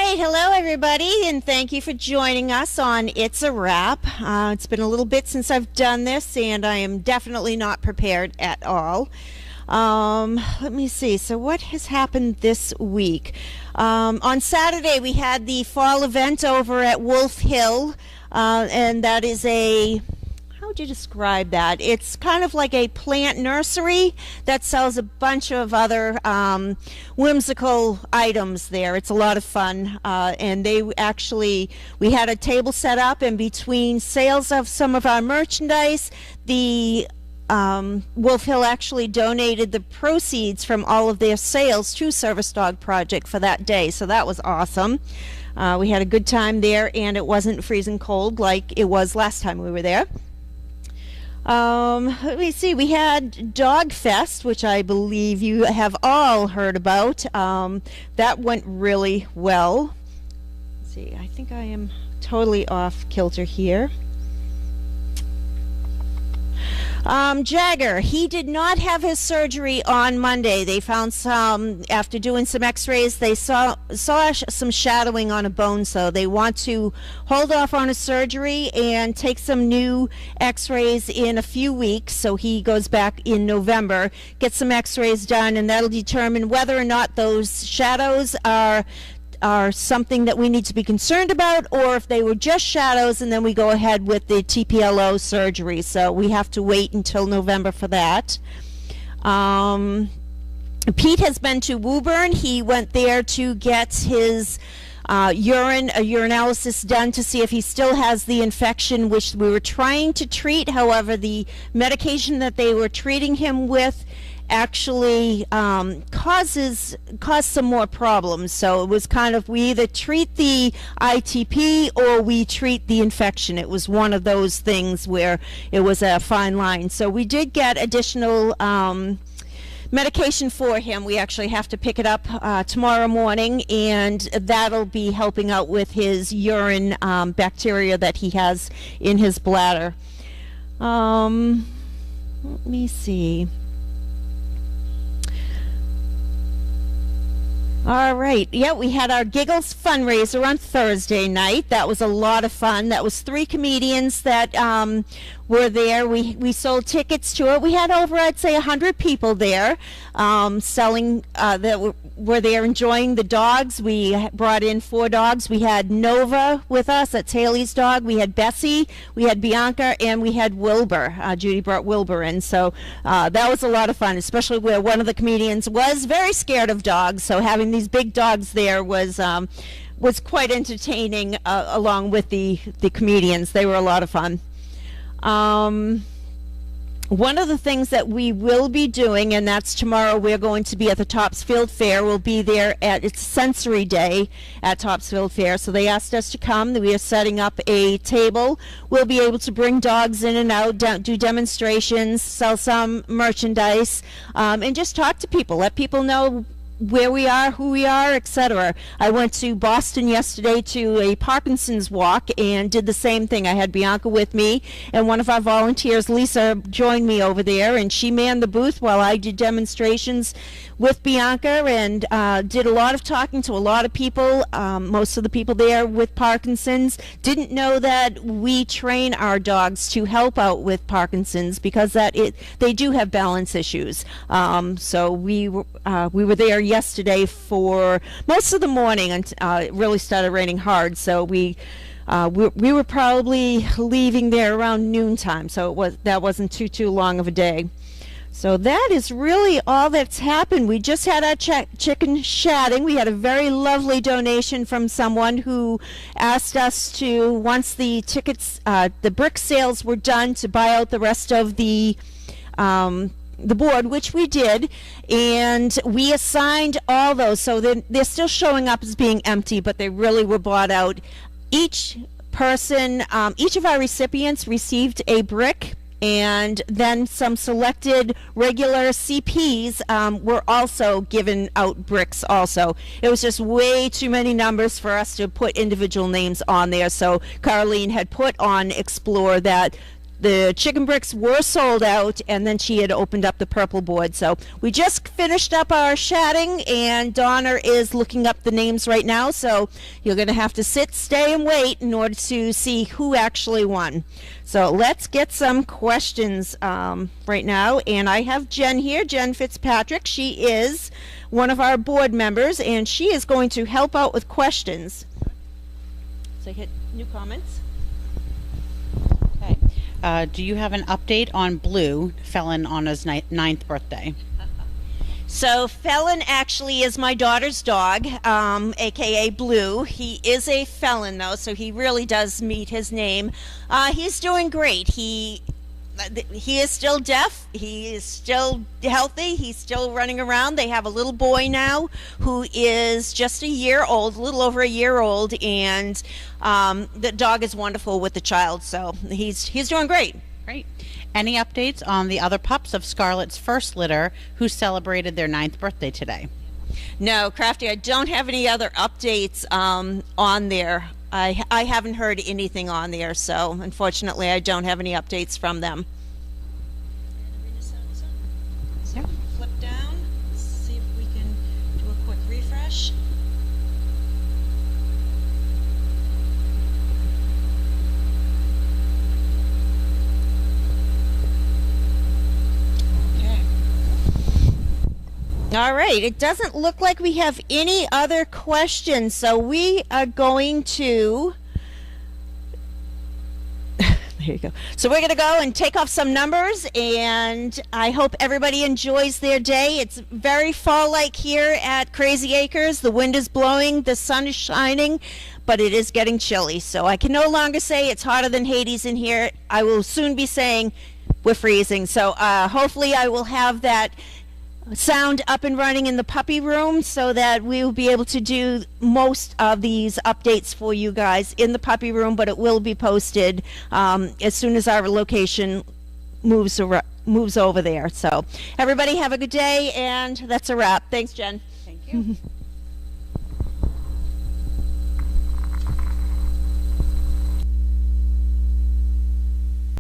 right, hello everybody, and thank you for joining us on It's a Wrap. It's been a little bit since I've done this, and I am definitely not prepared at all. Let me see. So what has happened this week? On Saturday, we had the fall event over at Wolf Hill, and that is how would you describe that? It's kind of like a plant nursery that sells a bunch of other whimsical items there. It's a lot of fun. And we had a table set up, and between sales of some of our merchandise, the Wolf Hill actually donated the proceeds from all of their sales to Service Dog Project for that day. So that was awesome. We had a good time there, and it wasn't freezing cold like it was last time we were there. Let me see. We had Dog Fest, which I believe you have all heard about. That went really well. Let's see. I think I am totally off kilter here. Jagger, he did not have his surgery on Monday. They found after doing some x-rays, they saw some shadowing on a bone, so they want to hold off on his surgery and take some new x-rays in a few weeks. So he goes back in November, get some x-rays done, and that'll determine whether or not those shadows are something that we need to be concerned about, or if they were just shadows, and then we go ahead with the TPLO surgery. So we have to wait until November for that. Pete has been to Woburn. He went there to get his urinalysis done to see if he still has the infection, which we were trying to treat. However, the medication that they were treating him with actually caused some more problems. So it was kind of, we either treat the ITP or we treat the infection. It was one of those things where it was a fine line. So we did get additional medication for him. We actually have to pick it up tomorrow morning, and that'll be helping out with his urine bacteria that he has in his bladder. Let me see. All right. Yeah, we had our Giggles fundraiser on Thursday night. That was a lot of fun. That was 3 comedians that were there. We sold tickets to it. We had over, I'd say, 100 people there selling that were there enjoying the dogs. We brought in 4 dogs. We had Nova with us. That's Haley's dog. We had Bessie. We had Bianca, and we had Wilbur. Judy brought Wilbur in. So that was a lot of fun, especially where one of the comedians was very scared of dogs. So having these big dogs there was quite entertaining along with the comedians. They were a lot of fun. One of the things that we will be doing, and that's tomorrow, we're going to be at the Topsfield Fair. We'll be there it's Sensory Day at Topsfield Fair. So they asked us to come. We are setting up a table. We'll be able to bring dogs in and out, do demonstrations, sell some merchandise, and just talk to people, let people know where we are, who we are, etc. I went to Boston yesterday to a Parkinson's walk and did the same thing. I had Bianca with me, and one of our volunteers, Lisa, joined me over there, and she manned the booth while I did demonstrations with Bianca, and did a lot of talking to a lot of people. Most of the people there with Parkinson's didn't know that we train our dogs to help out with Parkinson's, because they do have balance issues. So we were there yesterday for most of the morning, and it really started raining hard. So we were probably leaving there around noontime. So that wasn't too long of a day. So that is really all that's happened. We just had our chicken shatting. We had a very lovely donation from someone who asked us to, once the tickets, the brick sales were done, to buy out the rest of the board, which we did, and we assigned all those. So they're still showing up as being empty, but they really were bought out. Each person, each of our recipients received a brick, and then some selected regular CPs were also given out bricks also. It was just way too many numbers for us to put individual names on there, so Carlene had put on Explore that the chicken bricks were sold out, and then she had opened up the purple board. So we just finished up our chatting, and Donna is looking up the names right now. So you're going to have to sit, stay, and wait in order to see who actually won. So let's get some questions right now. And I have Jen here, Jen Fitzpatrick. She is one of our board members, and she is going to help out with questions. So hit new comments. Okay. Do you have an update on Blue, Felon on his 9th birthday? So Felon actually is my daughter's dog, aka Blue. He is a felon though, so he really does meet his name. He's doing great. He is still deaf. He is still healthy. He's still running around. They have a little boy now who is just a year old, a little over a year old, and the dog is wonderful with the child. So he's doing great. Great. Any updates on the other pups of Scarlett's first litter who celebrated their 9th birthday today? No, Crafty, I don't have any other updates on there. I haven't heard anything on there, so unfortunately I don't have any updates from them. So flip down, see if we can do a quick refresh. All right, it doesn't look like we have any other questions, so we are going to, there you go. So we're going to go and take off some numbers, and I hope everybody enjoys their day. It's very fall-like here at Crazy Acres. The wind is blowing, the sun is shining, but it is getting chilly. So I can no longer say it's hotter than Hades in here. I will soon be saying we're freezing. So hopefully I will have that sound up and running in the puppy room so that we will be able to do most of these updates for you guys in the puppy room, but it will be posted as soon as our location moves over there. So everybody have a good day, and that's a wrap. Thanks, Jen. Thank you.